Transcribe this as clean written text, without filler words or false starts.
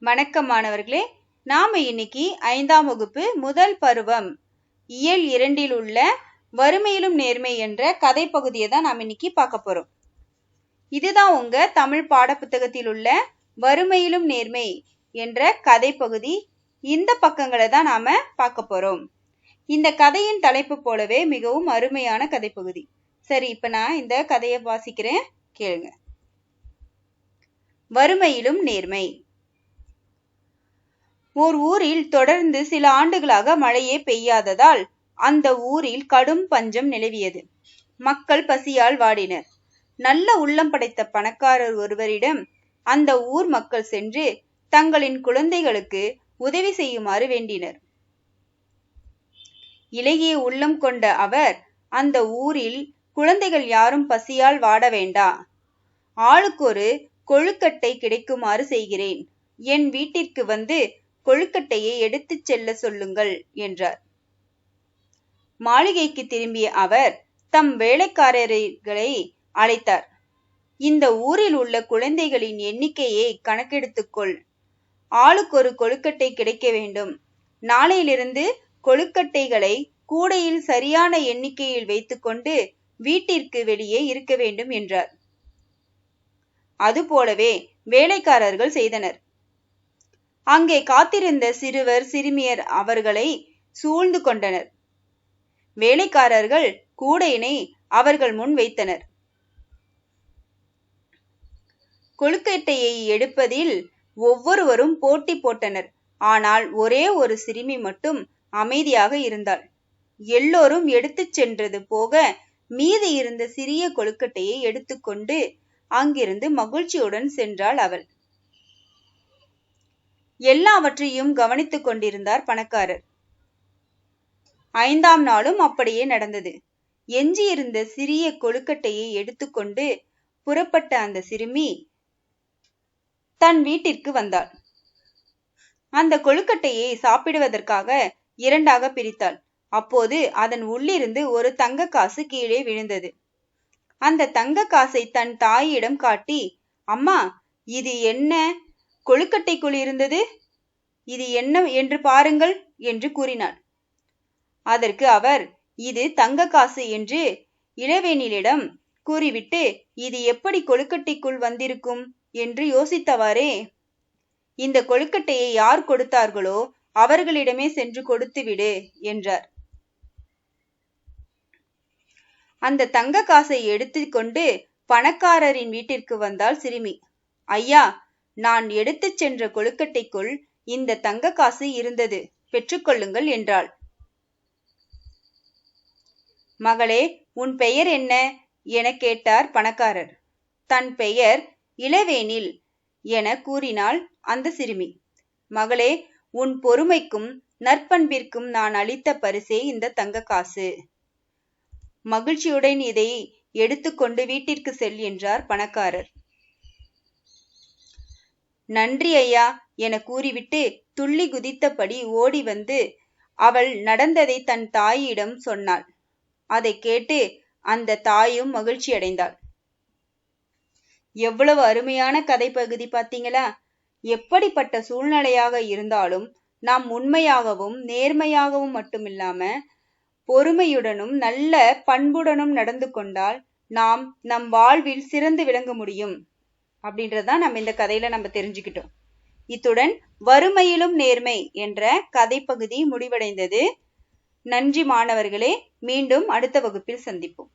வணக்கம் மாணவர்களே, நாம இன்னைக்கு 5ஆம் வகுப்பு முதல் பருவம் இயல் 2 உள்ள வறுமையிலும் நேர்மை என்ற கதை பகுதியை தான் நாம இன்னைக்கு பார்க்க போறோம். இதுதான் உங்க தமிழ் பாட புத்தகத்தில் உள்ள வறுமையிலும் நேர்மை என்ற கதை பகுதி. இந்த பக்கங்களை தான் நாம பார்க்க போறோம். இந்த கதையின் தலைப்பு போலவே மிகவும் அருமையான கதை பகுதி. சரி, இப்ப நான் இந்த கதையை வாசிக்கிறேன், கேளுங்க. வறுமையிலும் நேர்மை. ஓர் ஊரில் தொடர்ந்து சில ஆண்டுகளாக மழையே பெய்யாததால் அந்த ஊரில் கடும் பஞ்சம் நிலவியது. மக்கள் பசியால் வாடினர். நல்ல உள்ளம் படைத்த பணக்காரர் ஒருவரிடம் அந்த ஊர் மக்கள் சென்று தங்களின் குழந்தைகளுக்கு உதவி செய்யுமாறு வேண்டினர். இலகிய உள்ளம் கொண்ட அவர், அந்த ஊரில் குழந்தைகள் யாரும் பசியால் வாட வேண்டா, ஆளுக்கொரு கொழுக்கட்டை கிடைக்குமாறு செய்கிறேன். என் வீட்டிற்கு வந்து கொழுக்கட்டையை எடுத்துச் செல்ல சொல்லுங்கள் என்றார். மாளிகைக்கு திரும்பிய அவர் தம் வேலைக்காரர்களை அழைத்தார். இந்த ஊரில் உள்ள குழந்தைகளின் எண்ணிக்கையை கணக்கெடுத்துக்கொள். ஆளுக்கொரு கொழுக்கட்டை கிடைக்க வேண்டும். நாளையிலிருந்து கொழுக்கட்டைகளை கூடையில் சரியான எண்ணிக்கையில் வைத்துக்கொண்டு வீட்டிற்கு வெளியே இருக்க வேண்டும் என்றார். அதுபோலவே வேலைக்காரர்கள் செய்தனர். அங்கே காத்திருந்த சிறுவர் சிறுமியர் அவர்களை சூழ்ந்து கொண்டனர். வேலைக்காரர்கள் கூடையினை அவர்கள் முன் வைத்தனர். கொழுக்கட்டையை எடுப்பதில் ஒவ்வொருவரும் போட்டி போட்டனர். ஆனால் ஒரே ஒரு சிறுமி மட்டும் அமைதியாக இருந்தாள். எல்லோரும் எடுத்துச் சென்றது போக மீதி இருந்த சிறிய கொழுக்கட்டையை எடுத்துக்கொண்டு அங்கிருந்து மகிழ்ச்சியுடன் சென்றாள் அவள். எல்லாவற்றையும் கவனித்துக் கொண்டிருந்தார் பணக்காரர். 5ஆம் நாளும் அப்படியே நடந்தது. எஞ்சியிருந்த சிறிய கொழுக்கட்டையை எடுத்துக்கொண்டு புறப்பட்ட அந்த சிறுமி தன் வீட்டிற்கு வந்தாள். அந்த கொழுக்கட்டையை சாப்பிடுவதற்காக 2ஆக பிரித்தாள். அப்போது அதன் உள்ளிருந்து ஒரு தங்க காசு கீழே விழுந்தது. அந்த தங்க காசை தன் தாயிடம் காட்டி, அம்மா, இது என்ன கொழுக்கட்டைக்குள் இருந்தது? இது என்ன என்று பாருங்கள் என்று கூறினாள். அதற்கு அவர், இது தங்க காசு என்று இளவேனிலிடம் கூறிவிட்டு, இது எப்படி கொழுக்கட்டைக்குள் வந்திருக்கும் என்று யோசித்தவாறே, இந்த கொழுக்கட்டையை யார் கொடுத்தார்களோ அவர்களிடமே சென்று கொடுத்துவிடு என்றார். அந்த தங்க காசை எடுத்துக்கொண்டு பணக்காரரின் வீட்டிற்கு வந்தாள் சிறுமி. ஐயா, நான் எடுத்துச் சென்ற கொழுக்கட்டைக்குள் இந்த தங்க காசு இருந்தது, பெற்றுக்கொள்ளுங்கள் என்றாள். மகளே, உன் பெயர் என்ன என கேட்டார் பணக்காரர். தன் பெயர் இளவேனில் என கூறினாள் அந்த சிறுமி. மகளே, உன் பொறுமைக்கும் நற்பண்பிற்கும் நான் அளித்த பரிசே இந்த தங்க காசு. மகிழ்ச்சியுடன் இதை எடுத்துக்கொண்டு வீட்டிற்கு செல் என்றார் பணக்காரர். நன்றி ஐயா என கூறிவிட்டு துள்ளி குதித்தபடி ஓடி வந்து அவள் நடந்ததை தன் தாயிடம் சொன்னாள். அதை கேட்டு அந்த தாயும் மகிழ்ச்சி அடைந்தாள். எவ்வளவு அருமையான கதை பகுதி பார்த்தீங்களா? எப்படிப்பட்ட சூழ்நிலையாக இருந்தாலும் நாம் உண்மையாகவும் நேர்மையாகவும் மட்டுமில்லாம பொறுமையுடனும் நல்ல பண்புடனும் நடந்து கொண்டால் நாம் நம் வாழ்வில் சிறந்து விளங்க முடியும் அப்படின்றதான் நம்ம இந்த கதையில நம்ம தெரிஞ்சுக்கிட்டோம். இத்துடன் வறுமையிலும் நேர்மை என்ற கதை பகுதி முடிவடைந்தது. நன்றி மாணவர்களே. மீண்டும் அடுத்த வகுப்பில் சந்திப்போம்.